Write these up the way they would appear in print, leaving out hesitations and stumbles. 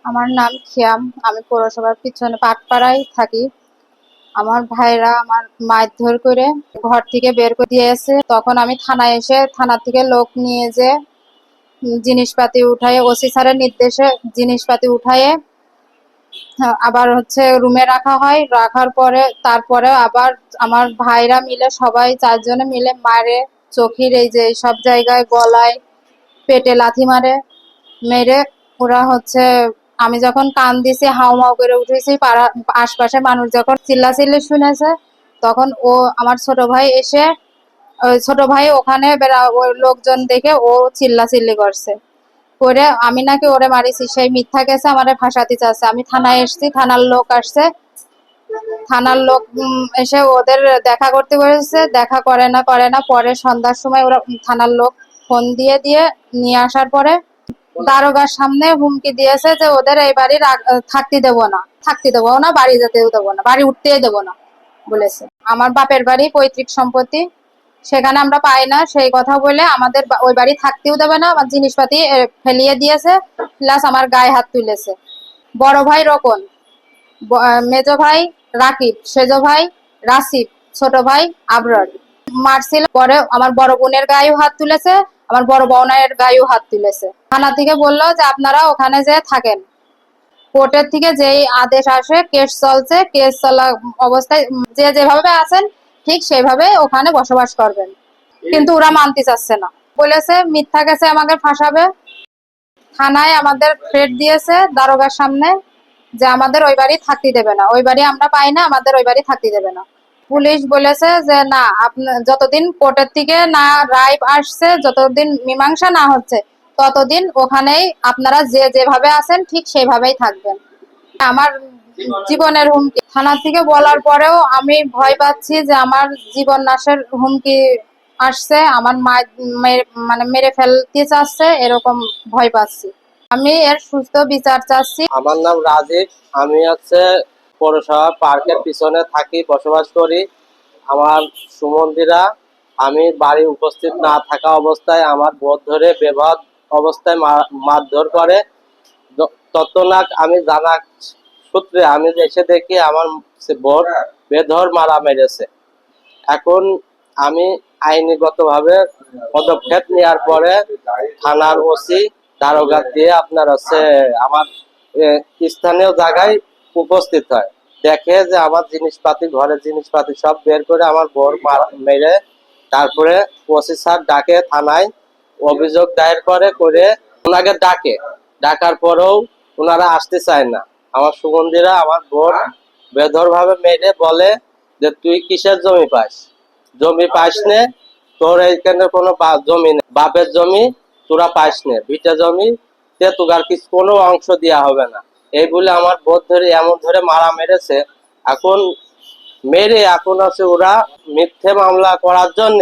আমার নাম খিয়াম। আমি পৌরসভার পিছনে পাটপাড়ায় থাকি। আমার ভাইরা আমার মারধর করে ঘর থেকে বের করে দিয়েছে। তখন আমি থানায় এসে থানা থেকে লোক নিয়ে যে জিনিসপাতি উঠায়ে ওসি স্যারের নির্দেশে জিনিসপাতি উঠায়ে আবার রুমে রাখা হয়। রাখার পরে তারপরে আবার আমার ভাইরা মিলে সবাই 4 জনে মিলে মারে, চোখের এই যে সব জায়গায়, গলায়, পেটে লাথি মারে। মেরে ওরা আমি যখন কান দিছি, হাউমাউ করে উঠেছি, পাড়া আশপাশে মানুষ যখন চিল্লাচিল্লি শুনেছে, তখন আমার ছোট ভাই এসে, ওই ছোট ভাই ওখানে ওই লোকজন দেখে ও চিল্লাচিল্লি করছে, করে আমি নাকি ওরে মারিছি, সেই মিথ্যা কেসে আমারে ফাঁসাতে চাচ্ছে। আমি থানায় এসেছি, থানার লোক আসছে, থানার লোক এসে ওদের দেখা করতে বলেছে। দেখা করে না পরে সন্ধ্যার সময় ওরা থানার লোক ফোন দিয়ে নিয়ে আসার পরে দারোগার সামনে হুমকি দিয়েছে যে ওদের এই বাড়ি থাকতে দেবো না, বাড়ি যেতেও দেবো না, বাড়ি উঠতেই দেবো না বলেছে। আমার বাপের বাড়ি পৈতৃক সম্পত্তি, সেখানে আমরা পাই না, সেই কথা বলে আমাদের ওই বাড়ি থাকতেও দেবে না, আমার জিনিসপাতি ফেলিয়ে দিয়েছে, প্লাস আমার গায়ে হাত তুলেছে। বড় ভাই রকন, মেজো ভাই রাকিব, সেজো ভাই রাসিব, ছোট ভাই আবরার মারছিল। পরে আমার বড় বোনের গায়েও হাত তুলেছে, আমার বড় বোনের গায়েও হাত তুলেছে। থানা থেকে বললো যে আপনারা ওখানে যে থাকেন, কোর্টের থেকে যেই আদেশ আসে, কেস চলছে, কেস চলা অবস্থায় যে যেভাবে আছেন ঠিক সেইভাবে ওখানে বসবাস করবেন। কিন্তু ওরা মানতে চাচ্ছে না, বলেছে মিথ্যা কেসে আমাকে ফাঁসাবে। থানায় আমাদের থ্রেট দিয়েছে দারোগার সামনে যে আমাদের ওই বাড়ি থাকতে দেবে না, ওই বাড়ি আমরা পাই না, আমাদের ওই বাড়ি থাকতে দেবে না। পুলিশ বলেছে যে না, যতদিন কোর্টের থেকে না রায় আসছে, যতদিন মীমাংসা না হচ্ছে, ততদিন ওখানেই আপনারা যে যেভাবে আছেন ঠিক সেইভাবেই থাকবেন। আমার জীবনের হুমকি, থানা থেকে বলার পরেও আমি ভয় পাচ্ছি যে আমার জীবন নাশের হুমকি আসছে, আমার মানে মেরে ফেলতে চাচ্ছে, এরকম ভয় পাচ্ছি। আমি এর সুস্থ বিচার চাচ্ছি। আমার নাম রাজীব। আমি পৌরসভা পার্কের পিছনে থাকি, বসবাস করি। আমার সুমন্দিরা আমি বাড়ি উপস্থিত না থাকা অবস্থায় আমার বোধ ধরে বেবাদ অবস্থায় মারধর করে। তৎক্ষণাৎ আমি জানা সূত্রে আমি এসে দেখি আমার বোধ বেধর মারা মেরেছে। এখন আমি আইনিগতভাবে পদক্ষেপ নেওয়ার পরে থানার ওসি দারোগা দিয়ে আপনার আমার স্থানীয় জায়গায় উপস্থিত হয়, দেখে যে আমার জিনিসপাতি, ঘরের জিনিসপাতি সব বের করে আমার বোর মেরে, তারপরে ওসি স্যার ডাকে থানায়, অভিযোগ দায়ের করে ওনাকে ডাকার পরেও ওনারা আসতে চায় না। আমার সুগন্ধিরা আমার বোর বেধর ভাবে মেরে বলে যে তুই কিসের জমি পাস, জমি পাস নে, তোর এইখানে কোনো জমি নেই, বাপের জমি তোরা পাস নে, ভিটা জমি তে তোর কিছু কোনো অংশ দেওয়া হবে না, এই বলে আমার বোধ ধরে এমন ধরে মারা মেরেছে। এখন ওরা মিথ্যে মামলা করার জন্য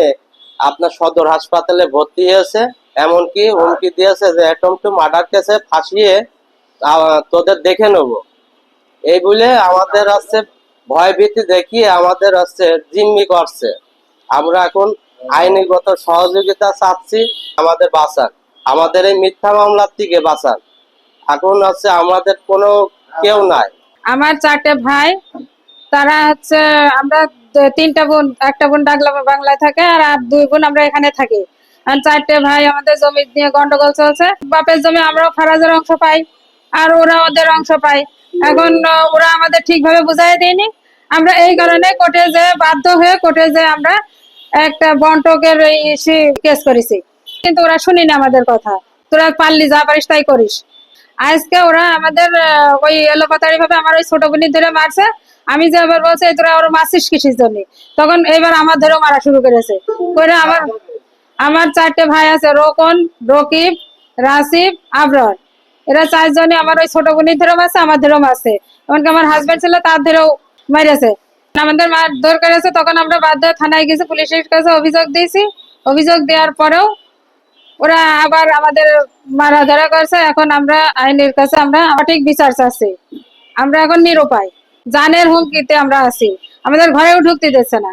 আপনার সদর হাসপাতালে ভর্তি হয়েছে, এমনকি হুমকি দিয়েছে যে অ্যাটেম্প টু মার্ডার কেসে ফাঁসিয়ে তোদের দেখে নেব, এই বলে আমাদের ভয় ভীতি দেখিয়ে আমাদের জিম্মি করছে। আমরা এখন আইনিগত সহযোগিতা চাচ্ছি, আমাদের বাঁচান, আমাদের এই মিথ্যা মামলার থেকে বাঁচান। এখন আমাদের কোনো কেউ নাই। আমার 4টে ভাই, তারা আমরা 3টা বোন, একটা বোন বাংলায় থাকে, আর 2 বোন আমরা এখানে থাকি। আর 4টে ভাই, আমাদের জমি নিয়ে গন্ডগোল চলছে। বাপের জমি আমরাও ফারাজের অংশ পাই, আর ওরা ওদের অংশ পাই। এখন ওরা আমাদের ঠিকভাবে বুঝাই দেয়নি। আমরা এই কারণে বাধ্য হয়ে কোর্টে যে আমরা একটা বন্টকের কেস করেছি, কিন্তু ওরা শুনিনি আমাদের কথা। তোরা পারলি যা পারিস তাই করিস। আজকে ওরা আমাদের ওই এলোপাতাড়ি ভাবে আমার ওই ছোট বোনি ধরে মারছে। আমি যে আবার বলছে তোরা ওরা মারছিস কিসের জন্য, তখন এবার আমার ধরেও মারা শুরু করেছে। করে আমার 4টে ভাই আছে, রোকন, রকিব, রাসিব, আবরার। এরা 4 জনে আমার ওই ছোট বোনির ধরেও মারছে, আমার ধরেও মারছে। এমনকি আমার হাজবেন্ড ছিল, তার ধরেও মারিয়েছে। আমাদের মারধর করেছে, তখন আমরা বাধ্য হয়ে থানায় গেছি, পুলিশের কাছে অভিযোগ দিয়েছি। অভিযোগ দেওয়ার পরেও ওরা আবার আমাদের মারা ধরা করছে। এখন আমরা আইনের কাছে আমরা সঠিক বিচার চাচ্ছি। আমরা এখন নিরুপায়, জানের হুমকিতে আমরা আছি, আমাদের ঘরেও ঢুকতে দিচ্ছে না।